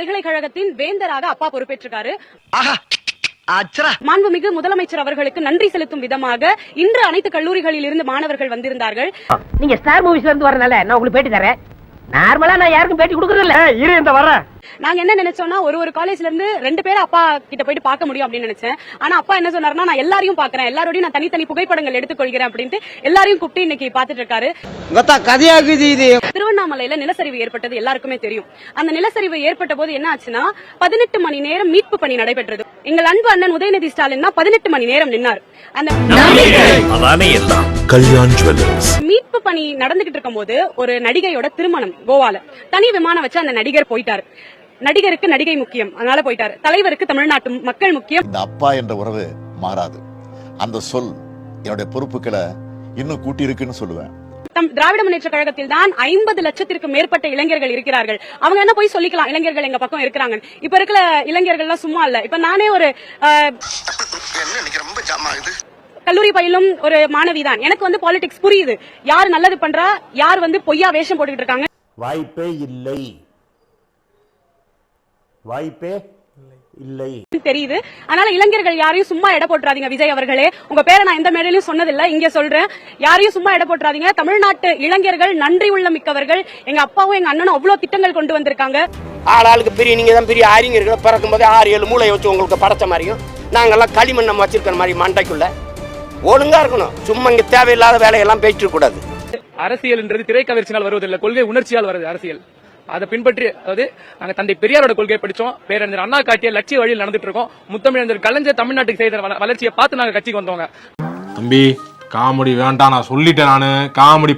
பல்கலைக்கழகத்தின் வேந்தராக அப்பா பொறுப்பேற்றிருக்காரு. மாண்புமிகு முதலமைச்சர் அவர்களுக்கு நன்றி செலுத்தும் விதமாக இன்று அனைத்து கல்லூரிகளில் இருந்து மாணவர்கள் வந்திருந்தார்கள். நீங்க ஸ்டார் மூவிஸ்ல இருந்து வரனால நான் உங்களுக்கு பேட்டி தரேன். நார்மலா நான் யாருக்கும் பேட்டி கொடுக்கறது இல்ல. இரு இந்த வர. நாங்க என்ன நினைச்சோம்னா ஒரு காலேஜ்ல இருந்து 2 பேரை அப்பா கிட்ட போயிட்டு பார்க்க முடியும் அப்படின்னு நினைச்சேன். ஆனா அப்பா என்ன சொன்னாருன்னா, நான் எல்லாரையும் பாக்குறேன், எல்லாரோடையும் நான் தனித்தனி புகைப்படங்கள் எடுத்துக்கொள்கிறேன் அப்படின்ட்டு எல்லாரையும் கூப்பிட்டு இன்னைக்கு பாத்துட்டு இருக்காரு. திருவண்ணாமலையில நிலச்சரிவு ஏற்பட்டது எல்லாருக்குமே தெரியும். அந்த நிலச்சரிவு ஏற்பட்ட போது என்ன ஆச்சுன்னா 18 மணி நேரம் மீட்பு பணி நடைபெற்றது. எங்கள் அன்பு அண்ணன் உதயநிதி ஸ்டாலின் 18 மணி நேரம் நின்னார். அந்த மீட்பு பணி நடந்துகிட்டு இருக்கும் போது ஒரு நடிகையோட திருமணம் கோவால தனி விமானம் வச்சு அந்த நடிகர் போயிட்டாரு. நடிகருக்கு நடிகை முக்கியம், அதனால போயிட்டாரு. தலைவருக்கு தமிழ்நாட்டு மக்கள் முக்கியம். இந்த அப்பா என்ற உறவு மாறாது. அந்த சொல் என்னுடைய பொறுப்புகளை இன்னும் கூட்டி இருக்குன்னு சொல்லுவேன். திராவிட முன்னேற்ற கழகத்தில் தான் 50 லட்சத்திற்கு மேற்பட்ட இளைஞர்கள் இருக்கிறார்கள். அவங்க என்ன போய் சொல்லிக்கலாம், இளைஞர்கள் எங்க பக்கம் இருக்கிறாங்க. இப்ப இருக்கிற இளைஞர்கள் எல்லாம் சும்மா இல்ல. இப்ப நானே ஒரு கல்லூரி பயிலும் ஒரு மாணவி தான். எனக்கு பாலிடிக்ஸ் புரியுது. யார் நல்லது பண்றா, யார் பொய்யா வேஷம் போட்டுக்கிட்டு இருக்காங்க. வாய்ப்பே இல்லை, வாய்ப்பே இல்லை தெரியுது. அதனால இளைஞர்கள் யாரையும் சும்மா எடை போட்டுறாதீங்க. விஜய் அவர்களே, உங்க பேரை நான் எந்த மேடையிலும் சொன்னதில்லை, இங்க சொல்றேன். யாரையும் சும்மா எடை போட்டுறாதீங்க. தமிழ்நாட்டு இளைஞர்கள் நன்றி உள்ள மிக்கவர்கள். எங்க அப்பாவும் எங்க அண்ணனும் அவ்வளவு திட்டங்கள் கொண்டு வந்திருக்காங்க. ஆளாளுக்கு பெரிய நீங்க தான் பெரிய அறிஞர்கள். பிறக்கும் போதே 6-7 மூளையை வச்சு உங்களுக்கு படைச்ச மாதிரியும் நாங்கெல்லாம் களிமண் நம்ம வச்சிருக்கிற மாதிரி மண்டைக்குள்ள ஒழுங்கா இருக்கணும். சும்மா இங்க தேவையில்லாத வேலையெல்லாம் பேசிட்டு கூடாது. அரசியல்ன்றது திரைக்கவர்ச்சியால் வருவதில்லை, கொள்கை உணர்ச்சியால் வருது அரசியல். அதை பின்பற்றி, அதாவது நாங்க தந்தை பெரியாரோட கொள்கையை படிச்சோம், பேரறிஞர் அண்ணா காட்டிய லட்சிய வழியில் நடந்துட்டு இருக்கோம். முத்தமிழர் கலைஞர் தமிழ்நாட்டுக்கு செய்த வளர்ச்சியை பார்த்து நாங்க கட்சிக்கு வந்தோங்க. தம்பி காமெடி வேண்டாம், நான் சொல்லிட்டேன். நானு காமெடி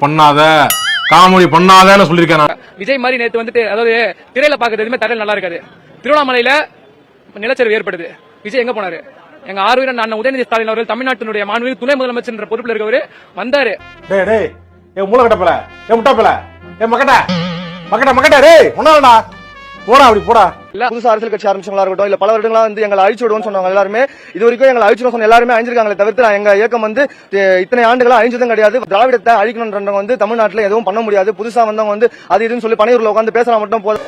பண்ணாதன்னு சொல்லிருக்கேன். விஜய் மாதிரி நேத்து அதாவது திரையில பாக்குறது எதுவுமே தரையில் நல்லா இருக்காது. திருவண்ணாமலையில நிலச்சரிவு ஏற்படுது. விஜய் எங்க போனாரு? எங்க ஆர்வீரன் அண்ணன் உதயநிதி ஸ்டாலின் அவர்கள் தமிழ்நாட்டினுடைய மாண்புமிகு துணை முதலமைச்சர் என்ற பொறுப்பில் இருக்கவரு வந்தாரு. புதுசா அரசியல் கட்சி ஆரம்பிச்சவங்களா இருக்கட்டும், இல்ல பல வருடங்களா எங்களை அழிச்சு விடுவோம்னு சொன்னாங்க எல்லாருமே. இது வரைக்கும் எங்களை அழிச்சு சொன்ன எல்லாருமே அழிஞ்சிருக்காங்களே தவிர்த்து எங்க இயக்கம் இத்தனை ஆண்டுகளா அழிஞ்சதும் கிடையாது. திராவிடத்தை அழிக்கணும்ன்றவங்க தமிழ்நாட்டுல எதுவும் பண்ண முடியாது. புதுசா வந்தவங்க அது இதுன்னு சொல்லி பனையூர்ல உட்காந்து பேசலாம் மட்டும் போதும்.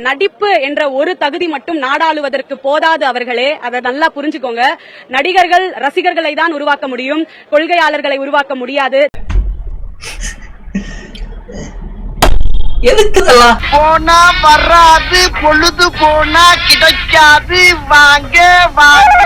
நடிப்பு என்ற ஒரு தகுதி மட்டும் நாடாளுவதற்கு போதாது அவர்களே, அதை நல்லா புரிஞ்சுக்கோங்க. நடிகர்கள் ரசிகர்களை தான் உருவாக்க முடியும், கொள்கையாளர்களை உருவாக்க முடியாது. எதுக்குதெல்லாம் போனா வராது, பொழுது போனா கிடைக்காது. வாங்க வாங்க